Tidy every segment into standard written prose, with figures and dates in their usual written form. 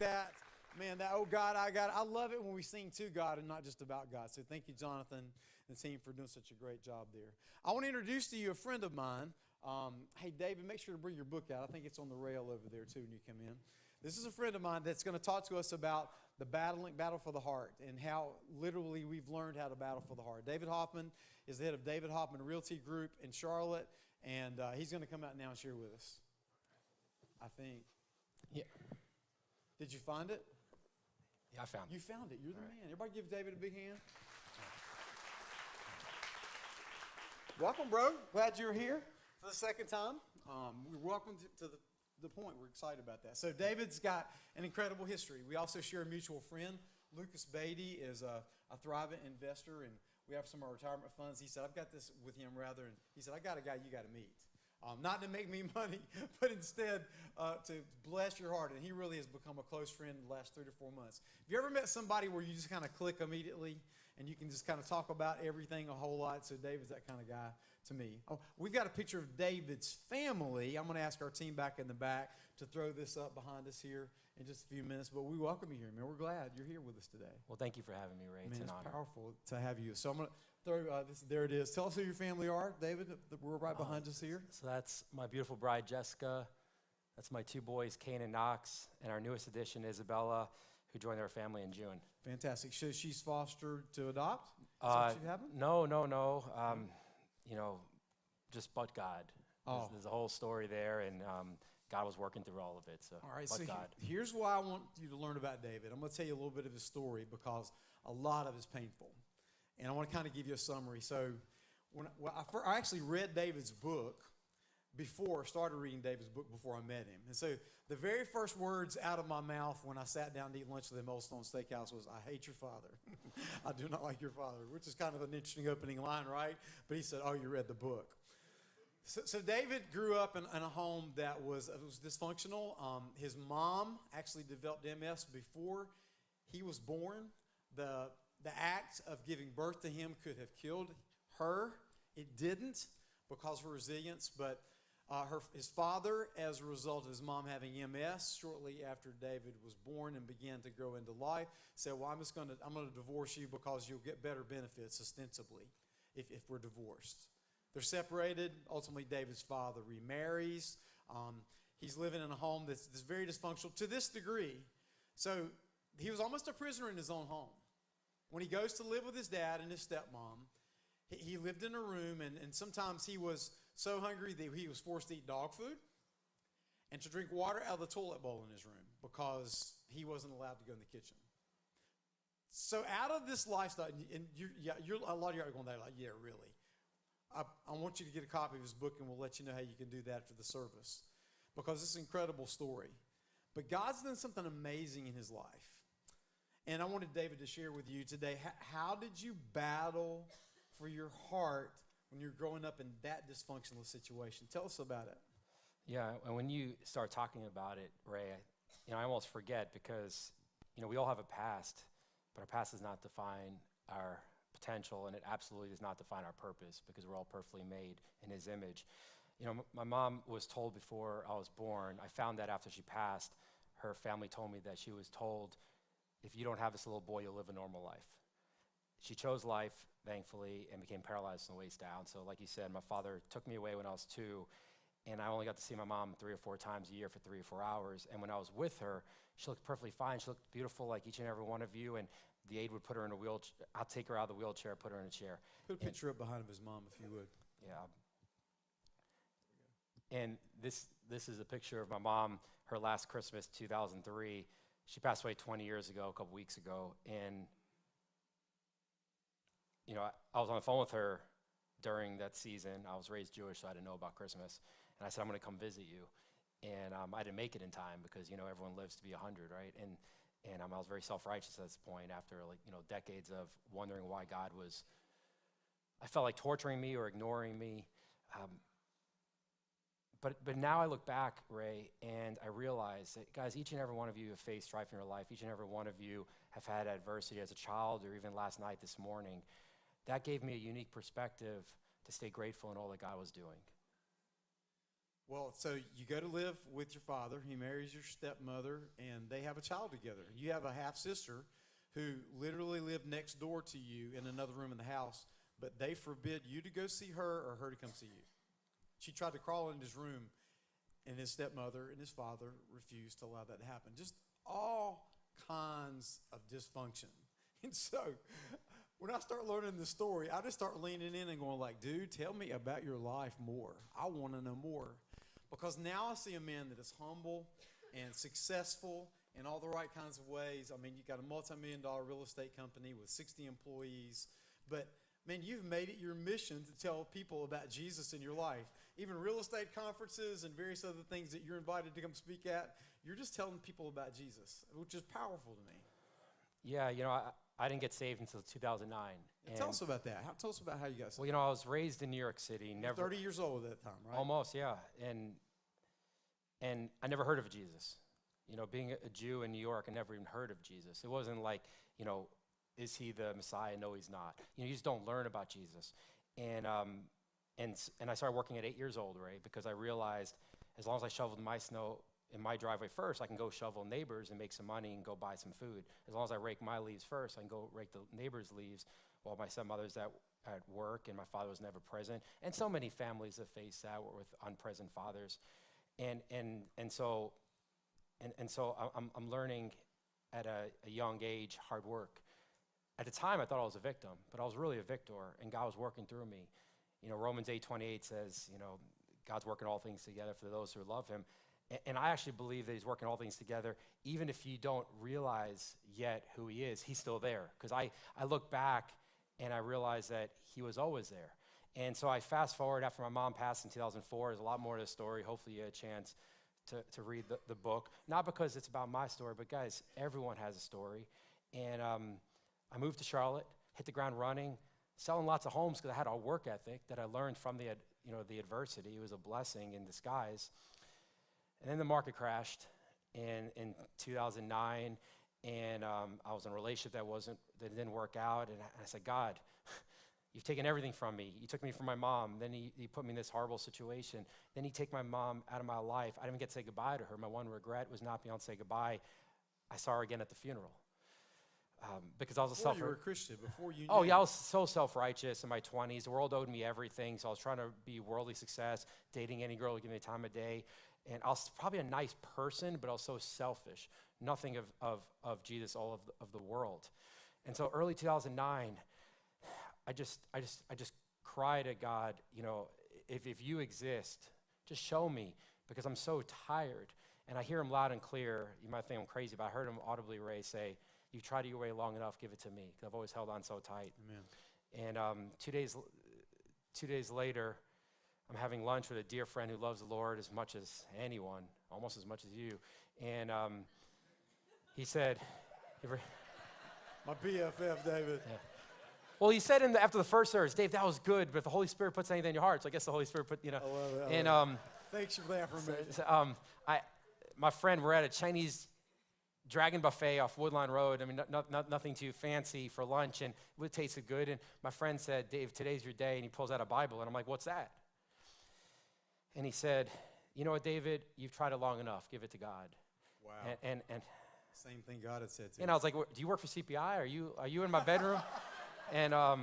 that. Man, that, oh God, I love it when we sing to God and not just about God. So thank you, Jonathan and team, for doing such a great job there. I want to introduce to you a friend of mine. Hey, David, make sure to bring your book out. I think it's on the rail over there, too, when you come in. This is a friend of mine that's going to talk to us about the battle for the heart and how literally we've learned how to battle for the heart. David Hoffman is the head of David Hoffman Realty Group in Charlotte, and he's going to come out now and share with us, I think. Yeah. Did you find it? Yeah, I found it. You found it. You're the man. Everybody give David a big hand. Welcome, bro. Glad you're here for the second time. We're welcome to the Pointe. We're excited about that. So David's got an incredible history. We also share a mutual friend. Lucas Beatty is a thriving investor, and we have some of our retirement funds. He said, I've got this with him rather, and he said, I got a guy you got to meet. Not to make me money, but instead to bless your heart. And he really has become a close friend in the last 3 to 4 months. Have you ever met somebody where you just kind of click immediately and you can just kind of talk about everything a whole lot? So David's that kind of guy to me. Oh, we've got a picture of David's family. I'm going to ask our team back in the back to throw this up behind us here in just a few minutes. But we welcome you here, man. We're glad you're here with us today. Well, thank you for having me, Ray. Man, it's an it's honor. powerful to have you. So I'm going to throw this. There it is. Tell us who your family are, David. We're right behind us here. So that's my beautiful bride, Jessica. That's my 2 boys, Kane and Knox, and our newest addition, Isabella, who joined our family in June. Fantastic. So she's fostered to adopt? Is that what you have? No. Just but God. There's a whole story there, and God was working through all of it. So, all right, but so God. Here's why I want you to learn about David. I'm going to tell you a little bit of his story because a lot of it is painful. And I want to kind of give you a summary. So I actually read David's book started reading David's book before I met him. And so the very first words out of my mouth when I sat down to eat lunch with him at Old Stone Steakhouse was, I hate your father. I do not like your father, which is kind of an interesting opening line, right? But he said, oh, you read the book. So David grew up in a home that was dysfunctional. His mom actually developed MS before he was born. The act of giving birth to him could have killed her. It didn't because of her resilience, but his father, as a result of his mom having MS, shortly after David was born and began to grow into life, said, well, I'm going to divorce you because you'll get better benefits, ostensibly, if we're divorced. They're separated. Ultimately, David's father remarries. He's living in a home that's very dysfunctional to this degree. So he was almost a prisoner in his own home. When he goes to live with his dad and his stepmom, he lived in a room, and sometimes he was so hungry that he was forced to eat dog food and to drink water out of the toilet bowl in his room because he wasn't allowed to go in the kitchen. So out of this lifestyle, and a lot of you are going there like, yeah, really. I want you to get a copy of his book, and we'll let you know how you can do that after the service because it's an incredible story. But God's done something amazing in his life. And I wanted David to share with you today, how did you battle for your heart when you're growing up in that dysfunctional situation? Tell us about it. Yeah, and when you start talking about it, Ray, I almost forget because, we all have a past, but our past does not define our potential, and it absolutely does not define our purpose because we're all perfectly made in his image. My mom was told before I was born, I found that after she passed, her family told me that she was told, if you don't have this little boy, you'll live a normal life. She chose life, thankfully, and became paralyzed from the waist down. So like you said, my father took me away when I was 2, and I only got to see my mom 3 or 4 times a year for 3 or 4 hours. And when I was with her, she looked perfectly fine. She looked beautiful like each and every one of you, and the aide would put her in a wheelchair. I'll take her out of the wheelchair, put her in a chair. Put a picture up behind of his mom, if you would. Yeah. And this is a picture of my mom, her last Christmas, 2003. She passed away 20 years ago, a couple weeks ago, and I was on the phone with her during that season. I was raised Jewish, so I didn't know about Christmas. And I said, I'm going to come visit you. And I didn't make it in time because, everyone lives to be 100, right? And I was very self-righteous at this point after, decades of wondering why God was, I felt like torturing me or ignoring me. But now I look back, Ray, and I realize that, guys, each and every one of you have faced strife in your life. Each and every one of you have had adversity as a child or even last night, this morning. That gave me a unique perspective to stay grateful in all that God was doing. Well, so you go to live with your father. He marries your stepmother, and they have a child together. You have a half-sister who literally lived next door to you in another room in the house, but they forbid you to go see her or her to come see you. She tried to crawl into his room, and his stepmother and his father refused to allow that to happen. Just all kinds of dysfunction. And so when I start learning the story, I just start leaning in and going like, dude, tell me about your life more. I want to know more. Because now I see a man that is humble and successful in all the right kinds of ways. I mean, you got a multi-million-dollar real estate company with 60 employees. But, man, you've made it your mission to tell people about Jesus in your life. Even real estate conferences and various other things that you're invited to come speak at, you're just telling people about Jesus, which is powerful to me. Yeah, I didn't get saved until 2009. Tell us about that. Tell us about how you got saved. Well, I was raised in New York City. You're 30 years old at that time, right? Almost, yeah. And I never heard of Jesus. Being a Jew in New York, I never even heard of Jesus. It wasn't like, is he the Messiah? No, he's not. You just don't learn about Jesus. And I started working at 8 years old, right? Because I realized as long as I shoveled my snow in my driveway first, I can go shovel neighbors and make some money and go buy some food. As long as I rake my leaves first, I can go rake the neighbors' leaves while my stepmother's at work and my father was never present. And so many families have faced that with unpresent fathers. And so I'm learning at a young age hard work. At the time, I thought I was a victim, but I was really a victor, and God was working through me. Romans 8:28 says, God's working all things together for those who love him. And I actually believe that he's working all things together. Even if you don't realize yet who he is, he's still there. Because I look back and I realize that he was always there. And so I fast forward after my mom passed in 2004. There's a lot more to the story. Hopefully you had a chance to read the book. Not because it's about my story, but guys, everyone has a story. And I moved to Charlotte, hit the ground running, selling lots of homes because I had a work ethic that I learned from the adversity. It was a blessing in disguise. And then the market crashed in 2009, and I was in a relationship that didn't work out. And I said, God, you've taken everything from me. You took me from my mom. Then he put me in this horrible situation. Then he took my mom out of my life. I didn't even get to say goodbye to her. My one regret was not being able to say goodbye. I saw her again at the funeral. Because I was before you were a Christian, before you knew. Oh, yeah, I was so self-righteous in my 20s. The world owed me everything, so I was trying to be worldly success, dating any girl who give me the time of day. And I was probably a nice person, but I was so selfish. Nothing of Jesus, all of the world. And so early 2009, I just cried at God, if you exist, just show me, because I'm so tired. And I hear him loud and clear. You might think I'm crazy, but I heard him audibly, Ray, say, "You tried your way long enough, give it to me." Because I've always held on so tight. Amen. And 2 days later, I'm having lunch with a dear friend who loves the Lord as much as anyone, almost as much as you. And he said, my BFF, David. Yeah. Well, he said after the first service, Dave, that was good, but if the Holy Spirit puts anything in your heart, so I guess the Holy Spirit put, I love it. Thanks for that affirmation. My friend, we're at a Chinese dragon buffet off Woodline Road. I mean, nothing too fancy for lunch, and it tasted good. And my friend said, Dave, today's your day, and he pulls out a Bible, and I'm like, what's that? And he said, you know what, David, you've tried it long enough. Give it to God. Wow. And same thing God had said to and I was like, do you work for CPI? Are you in my bedroom? And I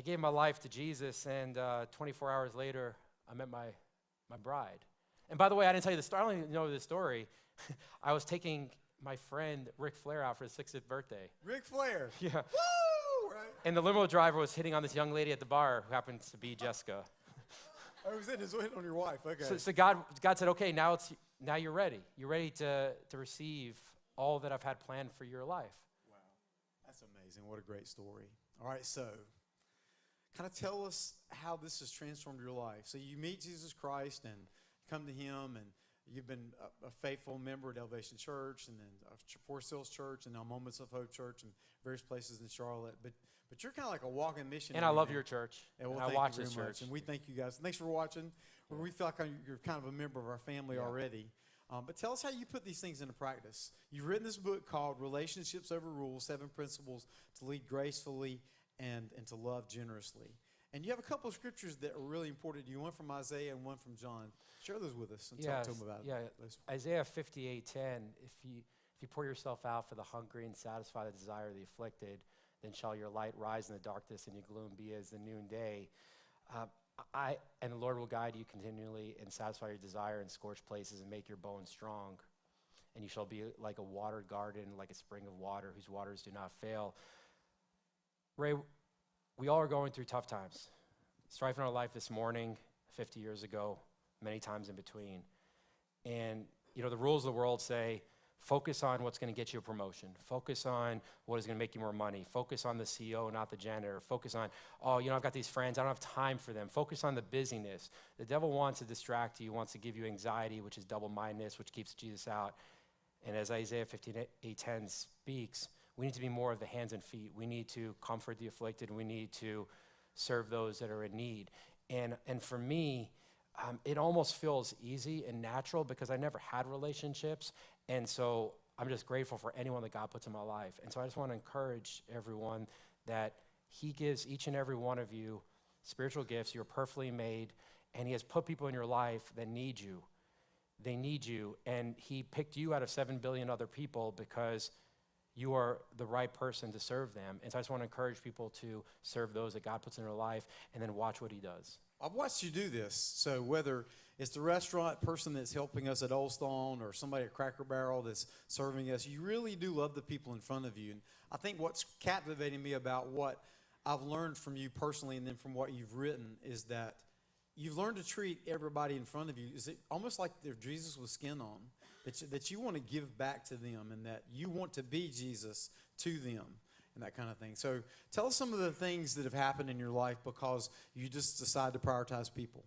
gave my life to Jesus, and 24 hours later, I met my bride. And by the way, I didn't tell you the story. I don't even know the story. I was taking my friend Ric Flair out for his 60th birthday. Ric Flair. Yeah. Woo! Right? And the limo driver was hitting on this young lady at the bar who happens to be Jessica. I was in his hitting on your wife. Okay. So God said, okay, now you're ready. You're ready to receive all that I've had planned for your life. Wow. That's amazing. What a great story. All right, so kind of tell us how this has transformed your life. So you meet Jesus Christ and come to him, and you've been a faithful member at Elevation Church, and then Forest Hills Church, and now Moments of Hope Church, and various places in Charlotte. But you're kind of like a walking missionary. And I love your church. And I watch this much, church. and we thank you guys. Thanks for watching. Yeah. We feel like you're kind of a member of our family already. But tell us how you put these things into practice. You've written this book called Relationships Over Rules, 7 Principles to Lead Gracefully and to Love Generously. And you have a couple of scriptures that are really important to you, one from Isaiah and one from John. Share those with us and talk to them about those. Isaiah 58:10, if you pour yourself out for the hungry and satisfy the desire of the afflicted, then shall your light rise in the darkness and your gloom be as the noonday. And the Lord will guide you continually and satisfy your desire in scorched places and make your bones strong. And you shall be like a watered garden, like a spring of water whose waters do not fail. Ray, we all are going through tough times. Strife in our life this morning, 50 years ago, many times in between. And, the rules of the world say, focus on what's going to get you a promotion. Focus on what is going to make you more money. Focus on the CEO, not the janitor. Focus on, I've got these friends. I don't have time for them. Focus on the busyness. The devil wants to distract you, wants to give you anxiety, which is double-mindedness, which keeps Jesus out. And as Isaiah 58:10 speaks, we need to be more of the hands and feet. We need to comfort the afflicted. We need to serve those that are in need. And for me, it almost feels easy and natural because I never had relationships. And so I'm just grateful for anyone that God puts in my life. And so I just want to encourage everyone that he gives each and every one of you spiritual gifts. You're perfectly made, and he has put people in your life that need you. They need you, and he picked you out of 7 billion other people because you are the right person to serve them. And so I just want to encourage people to serve those that God puts in their life and then watch what he does. I've watched you do this. So whether it's the restaurant person that's helping us at Old Stone or somebody at Cracker Barrel that's serving us, you really do love the people in front of you. And I think what's captivating me about what I've learned from you personally and then from what you've written is that you've learned to treat everybody in front of you. Is it almost like they're Jesus with skin on, that you want to give back to them and that you want to be Jesus to them and that kind of thing. So tell us some of the things that have happened in your life because you just decided to prioritize people.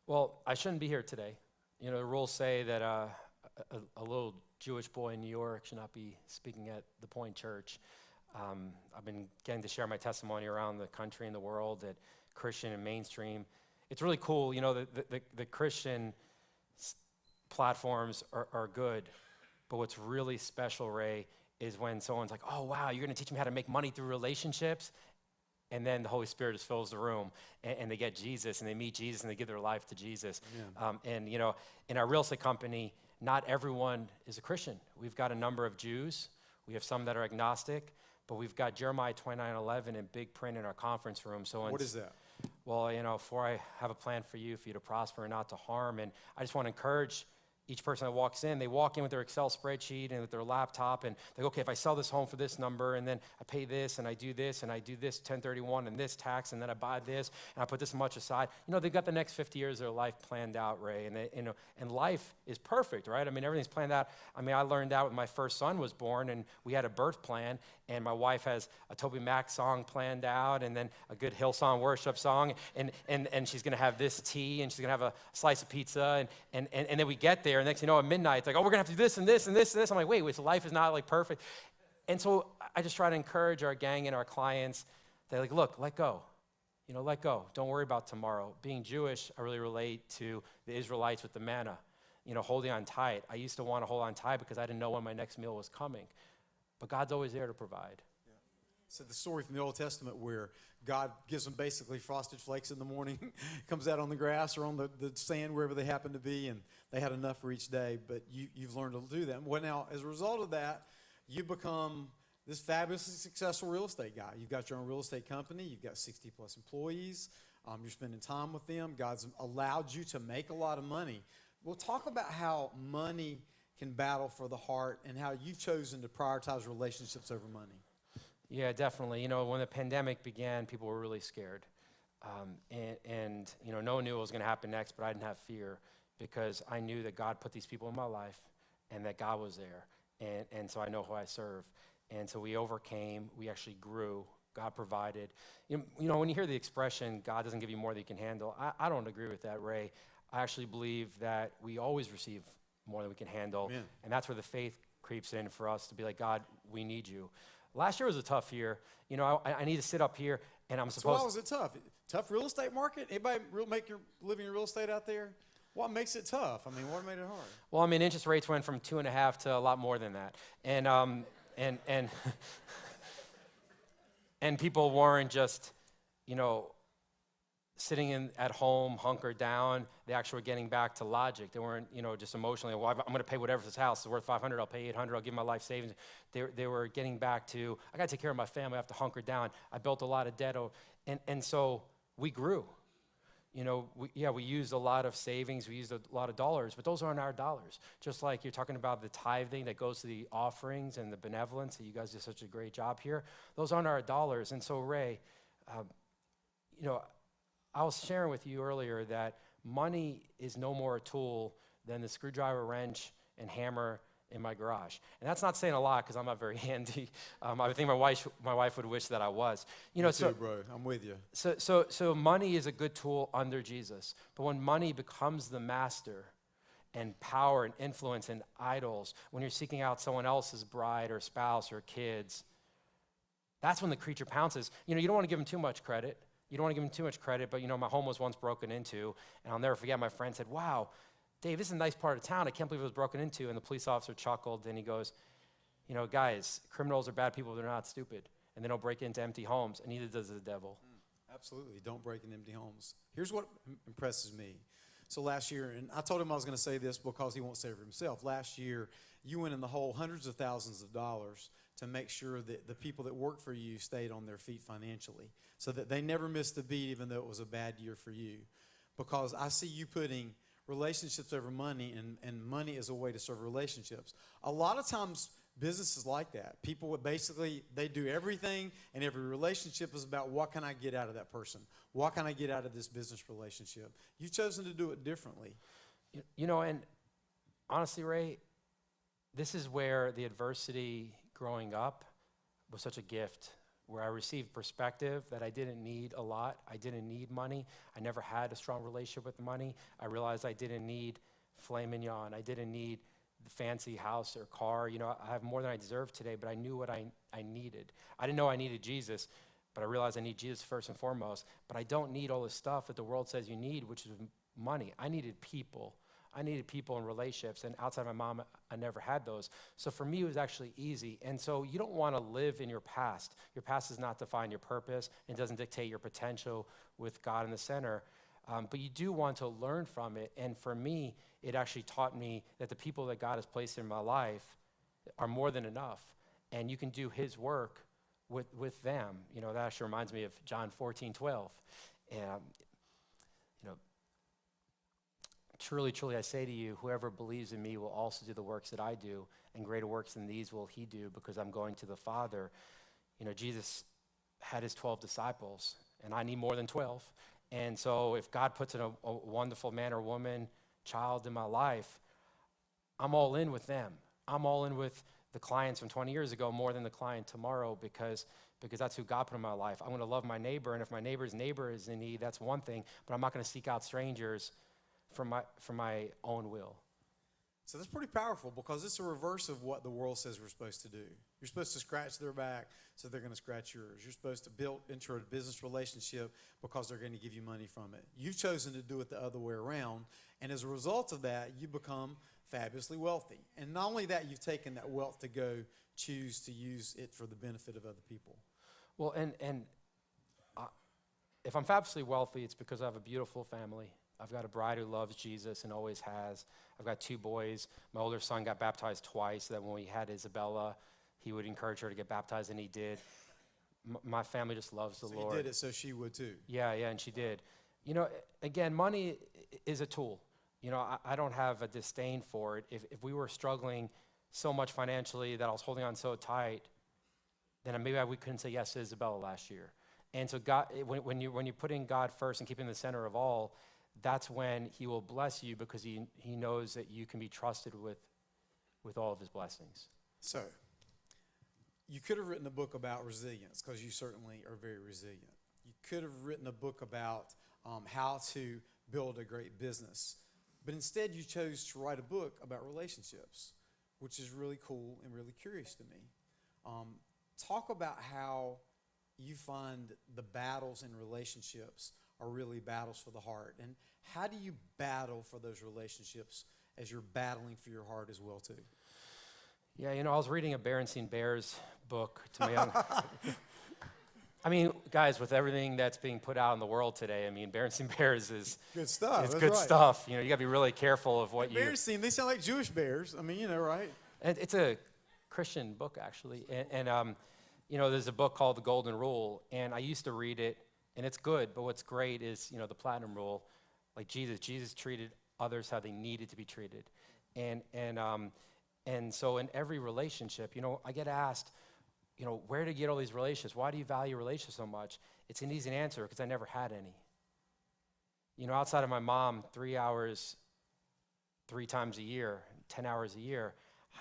Well, I shouldn't be here today. The rules say that a little Jewish boy in New York should not be speaking at the Pointe Church. I've been getting to share my testimony around the country and the world at Christian and mainstream. It's really cool, the Christian platforms are good, but what's really special, Ray, is when someone's like, oh, wow, you're going to teach me how to make money through relationships? And then the Holy Spirit just fills the room, and they get Jesus, and they meet Jesus, and they give their life to Jesus. And, in our real estate company, not everyone is a Christian. We've got a number of Jews. We have some that are agnostic, but we've got Jeremiah 29:11 in big print in our conference room. So what is that? Well, for I have a plan for you to prosper and not to harm. And I just want to encourage each person that walks in, they walk in with their Excel spreadsheet and with their laptop, and they go, okay, if I sell this home for this number, and then I pay this, and I do this 1031, and this tax, and then I buy this, and I put this much aside. They've got the next 50 years of their life planned out, Ray, and life is perfect, right? I mean, everything's planned out. I mean, I learned that when my first son was born, and we had a birth plan, and my wife has a Toby Mac song planned out, and then a good Hillsong worship song, and she's going to have this tea, and she's going to have a slice of pizza, and then we get there, and next thing you know, at midnight, it's like, oh, we're going to have to do this and this and this and this. I'm like, wait, so life is not like perfect. And so I just try to encourage our gang and our clients. They're like, look, let go. Let go. Don't worry about tomorrow. Being Jewish, I really relate to the Israelites with the manna, holding on tight. I used to want to hold on tight because I didn't know when my next meal was coming. But God's always there to provide. So the story from the Old Testament where God gives them basically frosted flakes in the morning, comes out on the grass or on the sand, wherever they happen to be, and they had enough for each day, but you've learned to do that. Well, now, as a result of that, you become this fabulously successful real estate guy. You've got your own real estate company. You've got 60-plus employees. You're spending time with them. God's allowed you to make a lot of money. We'll talk about how money can battle for the heart and how you've chosen to prioritize relationships over money. Yeah, definitely. When the pandemic began, people were really scared. And no one knew what was going to happen next, but I didn't have fear because I knew that God put these people in my life and that God was there. And so I know who I serve. And so we overcame. We actually grew. God provided. When you hear the expression, God doesn't give you more than you can handle, I don't agree with that, Ray. I actually believe that we always receive more than we can handle. Amen. And that's where the faith creeps in for us to be like, God, we need you. Last year was a tough year. I need to sit up here, and I'm supposed. So why was it tough? Tough real estate market? Anybody make your living in real estate out there? What makes it tough? I mean, what made it hard? Well, I mean, interest rates went from 2.5 to a lot more than that, and and people weren't just, sitting at home, hunkered down. They actually were getting back to logic. They weren't, just emotionally, well, I'm going to pay whatever this house is worth $500, I'll pay $800, I'll give my life savings. They were getting back to, I got to take care of my family, I have to hunker down. I built a lot of debt, and so we grew. We used a lot of savings, we used a lot of dollars, but those aren't our dollars. Just like you're talking about the tithing that goes to the offerings and the benevolence, that you guys did such a great job here. Those aren't our dollars. And so, Ray, I was sharing with you earlier that money is no more a tool than the screwdriver, wrench, and hammer in my garage. And that's not saying a lot because I'm not very handy. I think my wife would wish that I was. Me too, bro. I'm with you. So money is a good tool under Jesus. But when money becomes the master, and power and influence and idols, when you're seeking out someone else's bride or spouse or kids, that's when the creature pounces. You don't want to give them too much credit. You don't want to give them too much credit, but my home was once broken into, and I'll never forget, my friend said, wow, Dave, this is a nice part of town. I can't believe it was broken into. And the police officer chuckled, and he goes, guys, criminals are bad people, they're not stupid, and they don't break into empty homes, and neither does the devil. Absolutely, don't break into empty homes. Here's what impresses me. So last year, and I told him I was going to say this because he won't say it for himself. Last year, you went in the hole hundreds of thousands of dollars to make sure that the people that work for you stayed on their feet financially so that they never missed a beat even though it was a bad year for you. Because I see you putting relationships over money, and money is a way to serve relationships. A lot of times, businesses like that. People would basically, they do everything, and every relationship is about what can I get out of that person? What can I get out of this business relationship? You've chosen to do it differently. And honestly, Ray, this is where the adversity growing up was such a gift, where I received perspective that I didn't need a lot. I didn't need money. I never had a strong relationship with money. I realized I didn't need filet mignon. I didn't need the fancy house or car. I have more than I deserve today, but I knew what I needed. I didn't know I needed Jesus, but I realized I need Jesus first and foremost. But I don't need all this stuff that the world says you need, which is money. I needed people. I needed people and relationships, and outside my mom, I never had those. So for me, it was actually easy. And so you don't want to live in your past. Your past does not define your purpose. It doesn't dictate your potential with God in the center. But you do want to learn from it. And for me, it actually taught me that the people that God has placed in my life are more than enough. And you can do his work with them. That actually reminds me of John 14:12. Truly, truly, I say to you, whoever believes in me will also do the works that I do, and greater works than these will he do, because I'm going to the Father. Jesus had his 12 disciples, and I need more than 12. And so if God puts in a wonderful man or woman, child in my life, I'm all in with them. I'm all in with the clients from 20 years ago more than the client tomorrow, because that's who God put in my life. I'm going to love my neighbor, and if my neighbor's neighbor is in need, that's one thing, but I'm not going to seek out strangers for my own will. So that's pretty powerful, because it's a reverse of what the world says we're supposed to do. You're supposed to scratch their back, so they're going to scratch yours. You're supposed to enter a business relationship because they're going to give you money from it. You've chosen to do it the other way around, and as a result of that, you become fabulously wealthy. And not only that, you've taken that wealth to go choose to use it for the benefit of other people. Well, and if I'm fabulously wealthy, it's because I have a beautiful family. I've got a bride who loves Jesus and always has. I've got 2 boys. My older son got baptized twice, so that when we had Isabella, he would encourage her to get baptized, and he did. My family just loves the Lord. So you did it so she would too. Yeah, and she did. Again, money is a tool. I don't have a disdain for it. If we were struggling so much financially that I was holding on so tight, then maybe we couldn't say yes to Isabella last year. And so God, when you're putting God first and keeping the center of all, that's when he will bless you, because he knows that you can be trusted with all of his blessings. So, you could have written a book about resilience, because you certainly are very resilient. You could have written a book about how to build a great business. But instead, you chose to write a book about relationships, which is really cool and really curious to me. Talk about how you find the battles in relationships are really battles for the heart. And how do you battle for those relationships as you're battling for your heart as well, too? Yeah, I was reading a Berenstain Bears book to my young... I mean, guys, with everything that's being put out in the world today, I mean, Berenstain Bears is Good stuff. it's That's good right. stuff. You know, you got to be really careful of what you. Berenstain, they sound like Jewish bears. I mean, you know, right? And it's a Christian book, actually. And you know, there's a book called The Golden Rule, and I used to read it, and it's good. But what's great is, you know, the Platinum Rule, like Jesus treated others how they needed to be treated, and so in every relationship, you know, I get asked, you know, where to get all these relationships? Why do you value relationships so much? It's an easy answer because I never had any. You know, outside of my mom, 3 hours, 3 times a year, 10 hours a year,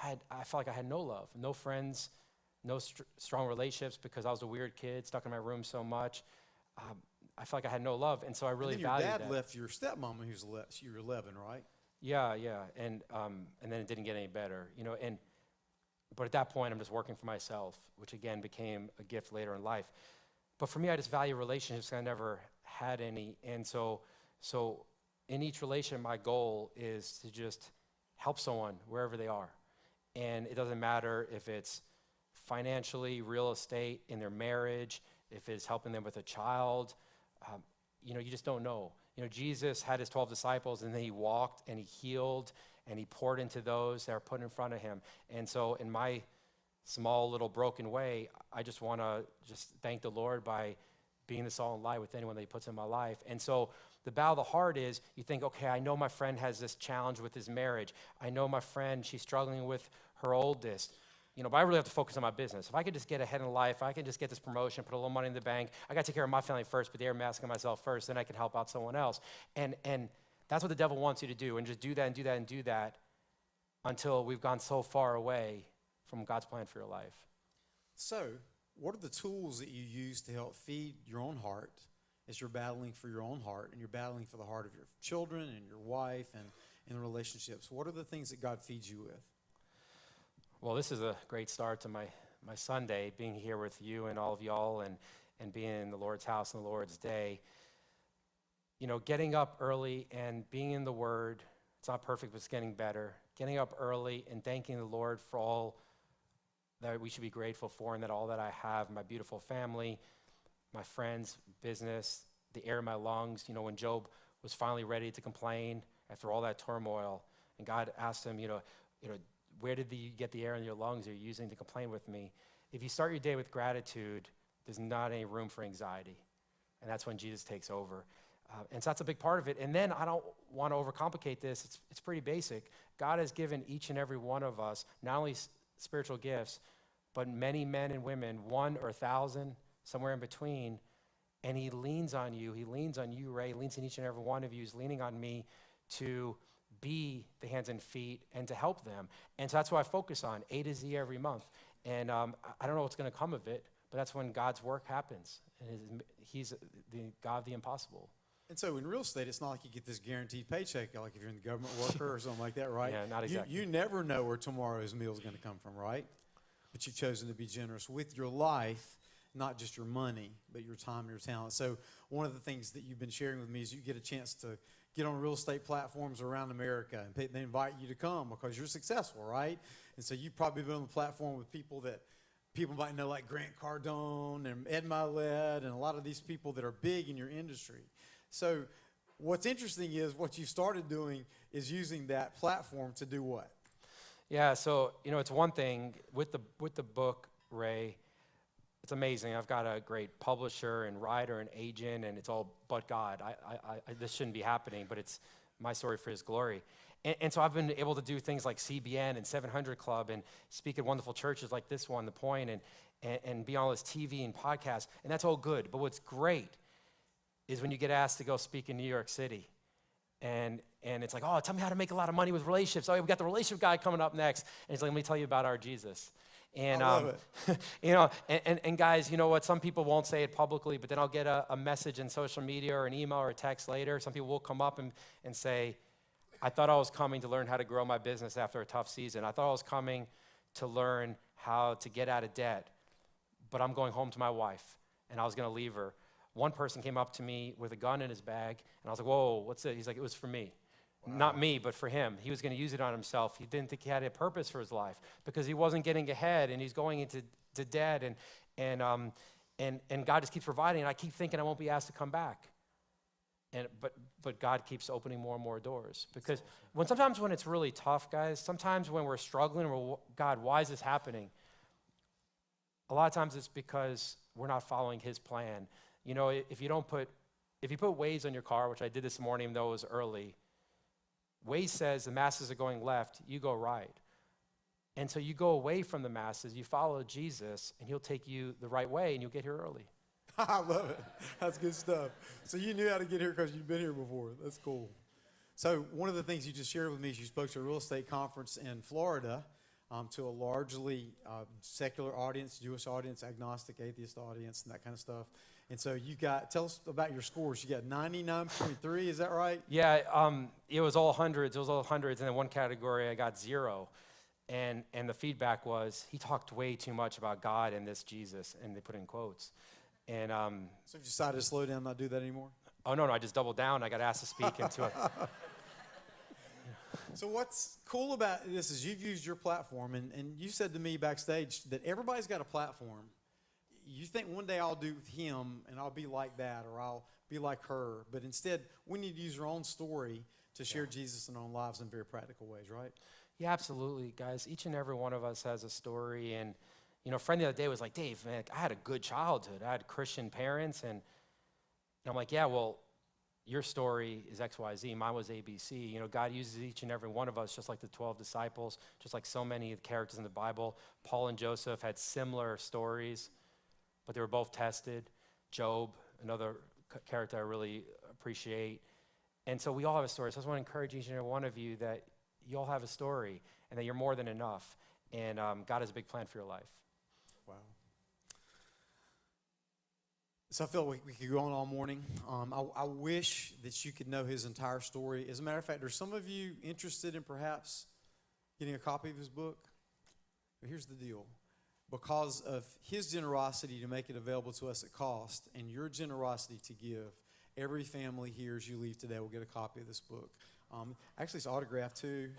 I felt like I had no love, no friends, no strong relationships because I was a weird kid, stuck in my room so much. I felt like I had no love, and so I really valued that. Your dad left your stepmama who's you were 11, right? Yeah, and then it didn't get any better, you know, but at that point, I'm just working for myself, which again became a gift later in life. But for me, I just value relationships. I never had any, and so in each relationship, my goal is to just help someone wherever they are, and it doesn't matter if it's financially, real estate, in their marriage, if it's helping them with a child. You know, you just don't know. You know, Jesus had his 12 disciples, and then he walked and he healed and he poured into those that are put in front of him. And so in my small little broken way, I just want to just thank the Lord by being the salt and light with anyone that he puts in my life. And so the battle of the heart is, you think, okay, I know my friend has this challenge with his marriage. I know my friend, she's struggling with her oldest. You know, but I really have to focus on my business. If I could just get ahead in life, I can just get this promotion, put a little money in the bank. I got to take care of my family first, but I'm asking myself first, then I can help out someone else. And that's what the devil wants you to do, and just do that and do that and do that until we've gone so far away from God's plan for your life. So, what are the tools that you use to help feed your own heart as you're battling for your own heart and you're battling for the heart of your children and your wife and in relationships? What are the things that God feeds you with? Well, this is a great start to my Sunday, being here with you and all of y'all and being in the Lord's house on the Lord's day. You know, getting up early and being in the Word, it's not perfect, but it's getting better. Getting up early and thanking the Lord for all that we should be grateful for, and that all that I have, my beautiful family, my friends, business, the air in my lungs. You know, when Job was finally ready to complain after all that turmoil, and God asked him, you know, where did you get the air in your lungs you're using to complain with me? If you start your day with gratitude, there's not any room for anxiety. And that's when Jesus takes over. And so that's a big part of it. And then I don't want to overcomplicate this. It's pretty basic. God has given each and every one of us not only spiritual gifts, but many men and women, 1 or 1,000, somewhere in between. And he leans on you. He leans on you, Ray. He leans on each and every one of you. He's leaning on me to be the hands and feet and to help them. And so that's what I focus on, A to Z every month. And I don't know what's going to come of it, but that's when God's work happens. And he's the God of the impossible. And so in real estate, it's not like you get this guaranteed paycheck, like if you're in the government worker or something like that, right? Yeah, not exactly. You never know where tomorrow's meal is going to come from, right? But you've chosen to be generous with your life, not just your money, but your time and your talent. So one of the things that you've been sharing with me is you get a chance to get on real estate platforms around America, and they invite you to come because you're successful, right? And so you've probably been on the platform with people that people might know, like Grant Cardone and Ed Milet and a lot of these people that are big in your industry. So what's interesting is what you started doing is using that platform to do what? Yeah, so, you know, it's one thing with the book, Ray. It's amazing. I've got a great publisher and writer and agent, and it's all but God. This shouldn't be happening, but it's my story for his glory. And so I've been able to do things like CBN and 700 Club and speak at wonderful churches like this one, The Pointe, and be on all this TV and podcasts, and that's all good. But what's great is when you get asked to go speak in New York City, and it's like, oh, tell me how to make a lot of money with relationships. Oh, we got the relationship guy coming up next, and he's like, let me tell you about our Jesus. And, I love it. you know, and guys, you know what? Some people won't say it publicly, but then I'll get a message in social media or an email or a text later. Some people will come up and say, I thought I was coming to learn how to grow my business after a tough season. I thought I was coming to learn how to get out of debt, but I'm going home to my wife, and I was going to leave her. One person came up to me with a gun in his bag, and I was like, whoa, what's it? He's like, it was for me. Wow. Not me, but for him. He was going to use it on himself. He didn't think he had a purpose for his life because he wasn't getting ahead, and he's going into debt. And God just keeps providing, and I keep thinking I won't be asked to come back. But God keeps opening more and more doors. Because sometimes when it's really tough, guys, sometimes when we're struggling, God, why is this happening? A lot of times it's because we're not following his plan. You know, if you put Waze on your car, which I did this morning, even though it was early, Waze says the masses are going left, you go right. And so you go away from the masses, you follow Jesus, and he'll take you the right way, and you'll get here early. I love it. That's good stuff. So you knew how to get here because you've been here before. That's cool. So one of the things you just shared with me is you spoke to a real estate conference in Florida to a largely secular audience, Jewish audience, agnostic, atheist audience, and that kind of stuff. And so tell us about your scores. You got 99.3, is that right? Yeah, it was all hundreds. And then one category I got 0. And the feedback was, he talked way too much about God and this Jesus, and they put in quotes. And so you decided to slow down and not do that anymore? Oh, no, I just doubled down. I got asked to speak into it. So what's cool about this is you've used your platform, and you said to me backstage that everybody's got a platform. You think one day I'll do him, and I'll be like that, or I'll be like her. But instead, we need to use our own story to share Jesus in our own lives in very practical ways, right? Yeah, absolutely, guys. Each and every one of us has a story. And, you know, a friend the other day was like, Dave, man, I had a good childhood. I had Christian parents. And I'm like, yeah, well, your story is X, Y, Z. Mine was A, B, C. You know, God uses each and every one of us, just like the 12 disciples, just like so many of the characters in the Bible. Paul and Joseph had similar stories, but they were both tested. Job, another character I really appreciate. And so we all have a story. So I just want to encourage each and every one of you that you all have a story and that you're more than enough. And God has a big plan for your life. Wow. So I feel we could go on all morning. I wish that you could know his entire story. As a matter of fact, there's some of you interested in perhaps getting a copy of his book. But here's the deal. Because of his generosity to make it available to us at cost and your generosity to give, every family here as you leave today will get a copy of this book. Actually, it's autographed too.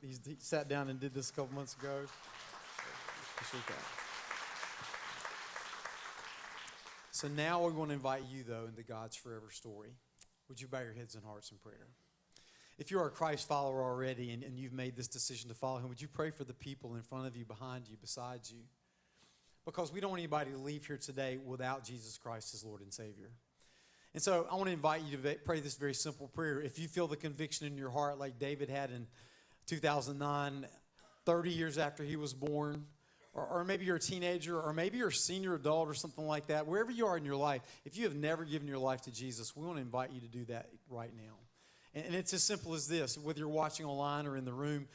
He sat down and did this a couple months ago. Appreciate that. So now we're going to invite you, though, into God's forever story. Would you bow your heads and hearts in prayer? If you're a Christ follower already and you've made this decision to follow him, would you pray for the people in front of you, behind you, beside you? Because we don't want anybody to leave here today without Jesus Christ as Lord and Savior. And so I want to invite you to pray this very simple prayer. If you feel the conviction in your heart like David had in 2009, 30 years after he was born, or maybe you're a teenager, or maybe you're a senior adult or something like that, wherever you are in your life, if you have never given your life to Jesus, we want to invite you to do that right now. And it's as simple as this. Whether you're watching online or in the room,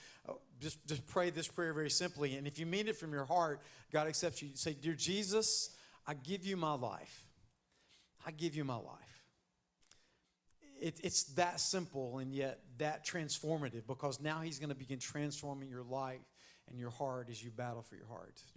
just pray this prayer very simply. And if you mean it from your heart, God accepts you. Say, Dear Jesus, I give you my life. I give you my life. It's that simple and yet that transformative, because now he's going to begin transforming your life and your heart as you battle for your heart.